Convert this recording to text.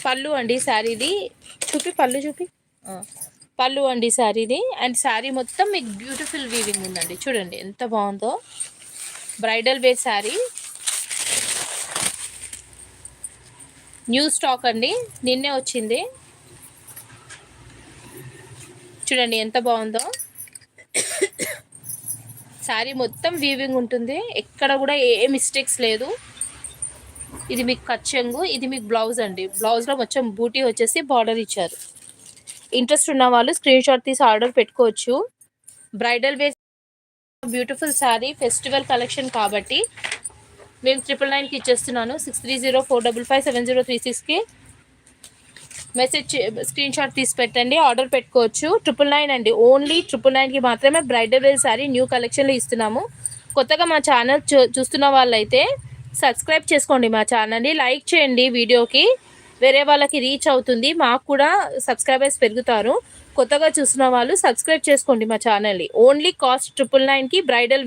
పళ్ళు అండి శారీది. పళ్ళు చూపి. పళ్ళు అండి శారీది. అండ్ శారీ మొత్తం మీకు బ్యూటిఫుల్ వీవింగ్ ఉందండి. చూడండి ఎంత బాగుందో. Bridal wear sari, new stock అండి, నిన్నే వచ్చింది. చూడండి ఎంత బాగుందో. శారీ మొత్తం వీవింగ్ ఉంటుంది, ఎక్కడ కూడా ఏ మిస్టేక్స్ లేదు. ఇది మీకు కచ్చంగు, ఇది మీకు బ్లౌజ్ అండి. బ్లౌజ్లో మొత్తం బూటీ వచ్చేసి బార్డర్ ఇచ్చారు. ఇంట్రెస్ట్ ఉన్న వాళ్ళు స్క్రీన్ షాట్ తీసి ఆర్డర్ పెట్టుకోవచ్చు. Bridal wear beautiful sari, festival collection కాబట్టి మేము 999కి ఇచ్చేస్తున్నాను. 6304557036కి మెసేజ్ స్క్రీన్ షాట్ తీసి పెట్టండి, ఆర్డర్ పెట్టుకోవచ్చు. 999 అండి, ఓన్లీ 999కి మాత్రమే బ్రైడల్ వేర్ శారీ న్యూ కలెక్షన్లో ఇస్తున్నాము. కొత్తగా మా ఛానల్ చూస్తున్న వాళ్ళైతే సబ్స్క్రైబ్ చేసుకోండి మా ఛానల్ని, లైక్ చేయండి వీడియోకి, వేరే వాళ్ళకి రీచ్ అవుతుంది, మాకు కూడా సబ్స్క్రైబర్స్ పెరుగుతారు. కొత్తగా చూస్తున్న వాళ్ళు సబ్స్క్రైబ్ చేసుకోండి మా ఛానల్ని. ఓన్లీ కాస్ట్ 999కి బ్రైడల్ వేర్